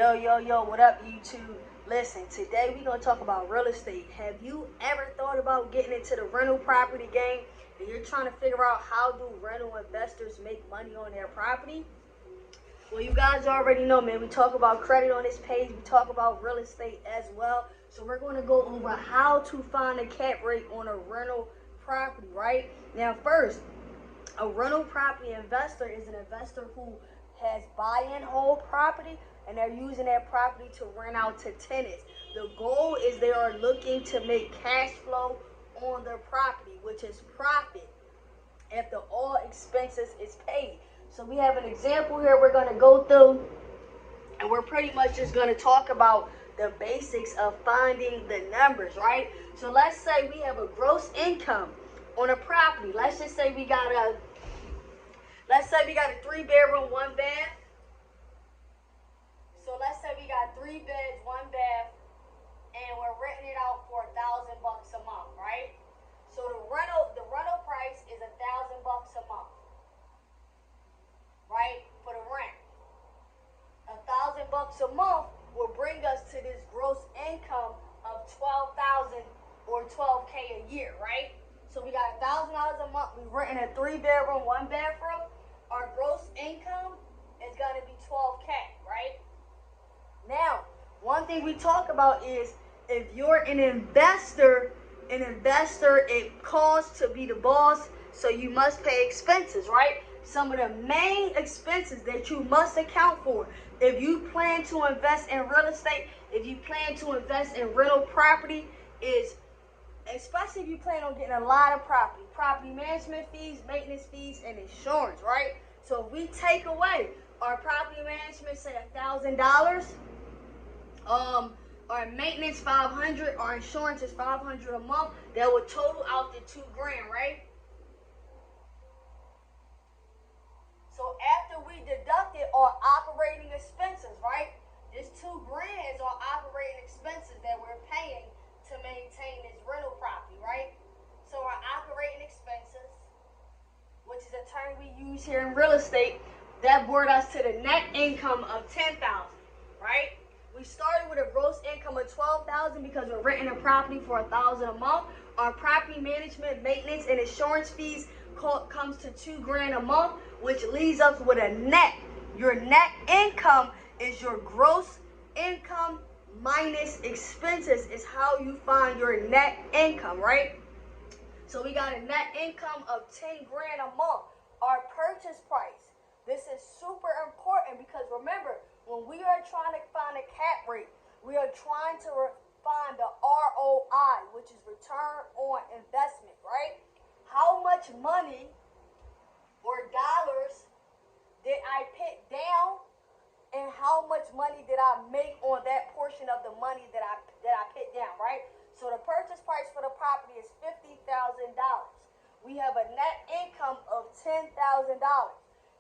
Yo, what up, YouTube? Listen, today we're going to talk about real estate. Have you ever thought about getting into the rental property game and you're trying to figure out how do rental investors make money on their property? Well, you guys already know, man. We talk about credit on this page. We talk about real estate as well. So we're going to go over how to find a cap rate on a rental property, right? Now, first, a rental property investor is an investor who has buy-in whole property and they're using that property to rent out to tenants. The goal is they are looking to make cash flow on their property, which is profit after all expenses is paid. So we have an example here we're going to go through, and we're pretty much just going to talk about the basics of finding the numbers, right? So let's say we have a gross income on a property. Let's say we got a 3-bedroom, 1 bath. So let's say we got 3 beds, 1 bath, and we're renting it out for $1,000 a month, right? So the rental price is $1,000 a month, right? For the rent, $1,000 a month will bring us to this gross income of $12,000 or $12K a year, right? So we got $1,000 a month. We renting a 3-bedroom, 1 bathroom. Our gross income is gonna be $12K, right? Now, one thing we talk about is if you're an investor, it costs to be the boss, so you must pay expenses, right? Some of the main expenses that you must account for if you plan to invest in real estate, if you plan to invest in rental property, is especially if you plan on getting a lot of property management fees, maintenance fees, and insurance, right? So if we take away our property management, say $1,000, our maintenance $500, our insurance is $500 a month, that would total out to $2,000, right? So after we deducted our operating expenses, right? This $2,000 is our operating expenses that we're paying to maintain this rental property, right? So our operating expenses, which is a term we use here in real estate, that brought us to the net income of $10,000, right? We started with a gross income of $12,000 because we're renting a property for $1,000 a month. Our property management, maintenance, and insurance fees comes to $2,000 a month, which leaves us with a net. Your net income is your gross income minus expenses is how you find your net income, right? So we got a net income of $10,000 a month. Our purchase price. This is super important because remember, when we are trying to find a cap rate, we are trying to find the ROI, which is return on investment, right? How much money or dollars did I put down, and how much money did I make on that portion of the money that I put down, right? So the purchase price for the property is $50,000. We have a net income of $10,000.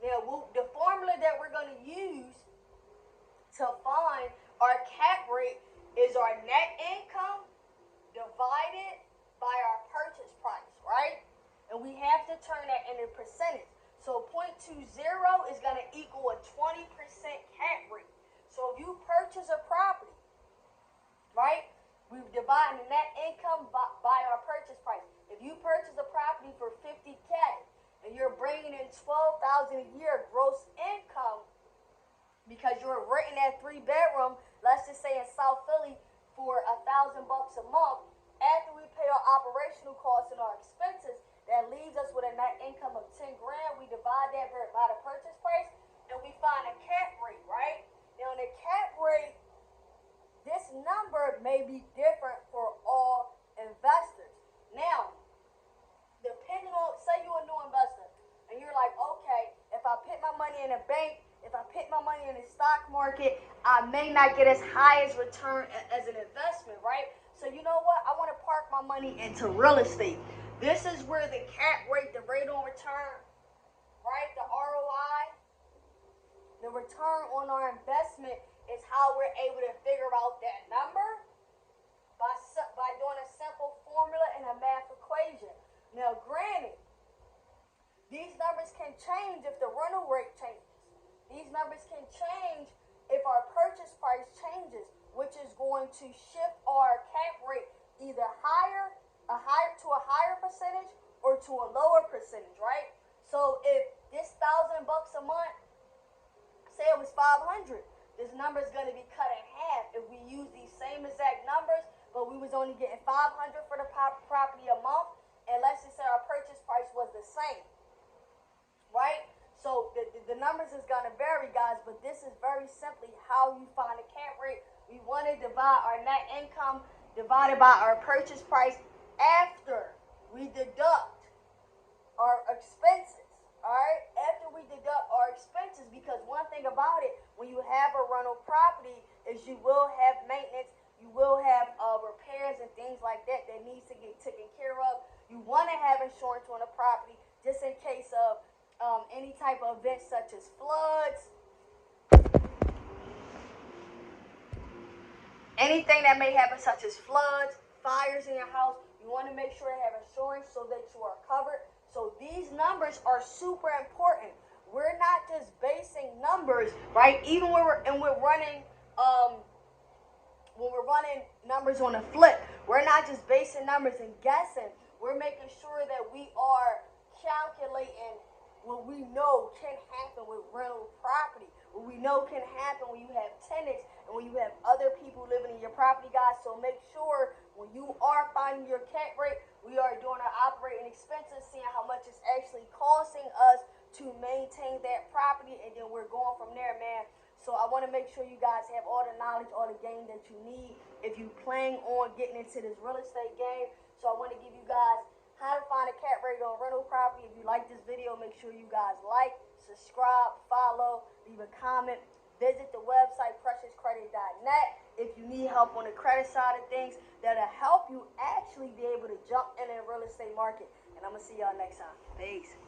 Now, the formula that we're going to use to find our cap rate is our net income divided by our purchase price, right? And we have to turn that into percentage. So 0.20 is going to equal a 20% cap rate. So if you purchase a property, right, we divide the net income by our purchase price. If you purchase a property for $50K and you're bringing in $12,000 a year gross income because you're renting that 3-bedroom, let's just say in South Philly for $1,000 a month, after we pay our operational costs and our expenses, that leaves us with a net income of $10,000. We divide that by the purchase price, and we find a cap rate, right? Now, the cap rate, this number may be different for all investors. Now, depending on, say you're a new investor, and you're like, okay, if I put my money in a bank, if I put my money in the stock market, I may not get as high as return as an investment, right? So you know what? I want to park my money into real estate. This is where the cap rate, the rate on return, right, the ROI, the return on our investment is how we're able to figure out that number by doing a simple formula and a math equation. Now, granted, these numbers can change if the rental rate changes. These numbers can change if our purchase price going to shift our cap rate either to a higher percentage or to a lower percentage, right? So if this $1,000 a month, say it was 500, this number is going to be cut in half if we use these same exact numbers, but we was only getting 500 for the property a month, and let's just say our purchase price was the same, right? So the numbers is going to vary, guys, but this is very simply how you find a cap rate. We want to divide our net income divided by our purchase price after we deduct our expenses. All right, after we deduct our expenses, because one thing about it, when you have a rental property, is you will have maintenance, you will have repairs and things like that that needs to get taken care of. You want to have insurance on the property just in case of any type of events such as floods, anything that may happen such as floods, fires in your house. You want to make sure you have insurance so that you are covered. So these numbers are super important. We're not just basing numbers, right? Even when we're running numbers on a flip, we're not just basing numbers and guessing. We're making sure that we are calculating what we know can happen with rental property, what we know can happen when you have tenants and when you have other people living in your property, guys. So make sure when you are finding your cap rate, we are doing our operating expenses, seeing how much it's actually costing us to maintain that property, and then we're going from there, man. So I want to make sure you guys have all the knowledge, all the game that you need if you plan on getting into this real estate game. So I want to give you guys how to find a cap rate on rental property. If you like this video, make sure you guys like, subscribe, follow, leave a comment. Visit the website, preciouscredit.net. If you need help on the credit side of things, that'll help you actually be able to jump in the real estate market. And I'm going to see y'all next time. Peace.